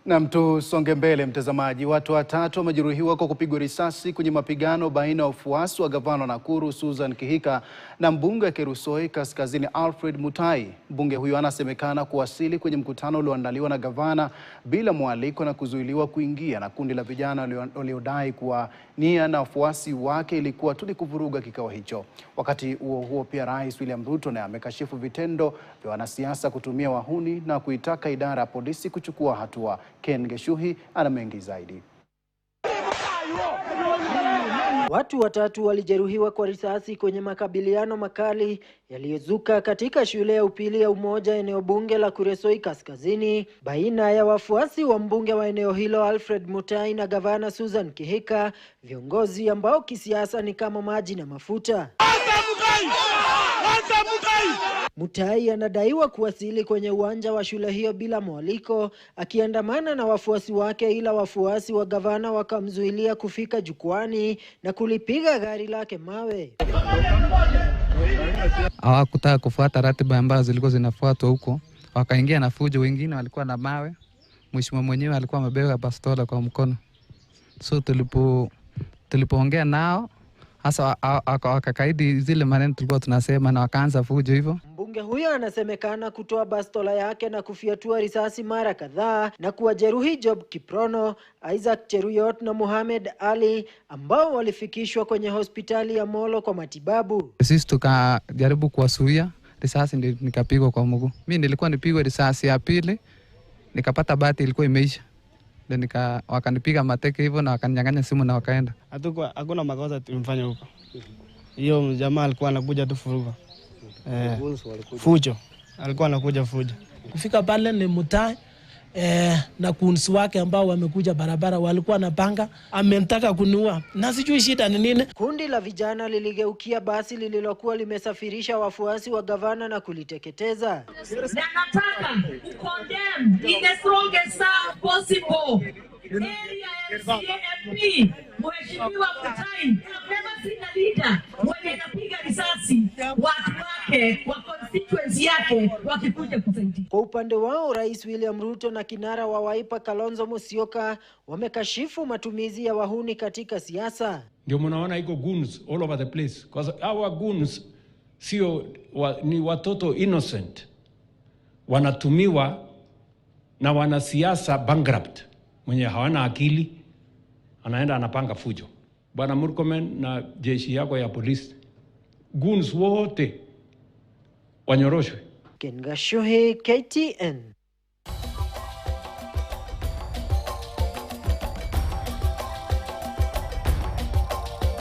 Na tusonge mbele mtazamaji. Watu watatu wamejeruhiwa kwa kupigwa risasi kwenye mapigano baina ya wafuasi wa gavana wa Nakuru Susan Kihika na mbunge wa Kerusoy Kaskazini Alfred Mutai. Mbunge huyo anasemekana kuwasili kwenye mkutano ulioandaliwa na gavana bila mwaliko na kuzuiliwa kuingia na kundi la vijana waliodai kuwa nia na wafuasi wake ilikuwa tu ni kuvuruga kikao hicho. Wakati huo huo, pia Rais William Ruto naye amekashifu vitendo vya wanasiasa kutumia wahuni na kuitaka idara ya polisi kuchukua hatua. Ken Geshuhi ana mengi zaidi. Watu watatu walijeruhiwa kwa risasi kwenye makabiliano makali yaliyozuka katika shule ya upili ya Umoja eneo bunge la Kerusoy Kaskazini baina ya wafuasi wa mbunge wa eneo hilo Alfred Mutai na gavana Susan Kihika, viongozi ambao kisiasa ni kama maji na mafuta. Mutai anadaiwa kuwasili kwenye uwanja wa shule hiyo bila mwaliko akiandamana na wafuasi wake, ila wafuasi wa gavana wakamzuilia kufika jukwani na kulipiga gari lake mawe. Hawakutaka kufuata ratiba ambazo zilikuwa zinafuatwa huko, wakaingia na fujo. Wengine walikuwa na mawe, mheshimiwa mwenyewe alikuwa amebeba bastola kwa mkono. So tulipoongea nao hasa wakakaidi zile maneno tulikuwa tunasema na wakaanza fujo hivyo. Mbunge huyo anasemekana kutoa bastola yake na kufiatua risasi mara kadhaa na kuwajeruhi Job Kiprono, Isaac Cheruyot na Mohamed Ali ambao walifikishwa kwenye hospitali ya Molo kwa matibabu. Sisi tukajaribu kuwasuia, risasi ndio nikapigwa kwa mguu. Mimi nilikuwa nipigwe risasi ya pili, nikapata bahati ilikuwa imeisha. Ndio wakanipiga mateke hivyo na wakaninyang'anya simu na wakaenda. Hakuna makosa tumefanya huko. Hiyo jamaa alikuwa anakuja tu furuga. Fujo. Alikuwa anakuja fujo. Kufika pale ni Mutai na kunsi wake ambao wamekuja barabara walikuwa na panga, ametaka kuniua. Na sijui shida ni nini. Kundi la vijana liligeukia basi lililokuwa limesafirisha wafuasi wa gavana na kuliteketeza. Na nataka condemn in the strongest sound possible. Area MP, Mheshimiwa Mutai, never seen a leader mwenye anapiga risasi watu wake wa constituency yake wakikuja kusaidia. Kwa upande wao, Rais William Ruto na kinara wa Wiper Kalonzo Musyoka wamekashifu matumizi ya wahuni katika siasa. Ndio mnaona iko goons all over the place, because our goons ni watoto innocent wanatumiwa na wanasiasa bankrupt mwenye hawana akili, anaenda anapanga fujo. Bwana Murkomen na jeshi yako ya polisi, goons wote wanyoroshwe. Ken Geshuhi, KTN.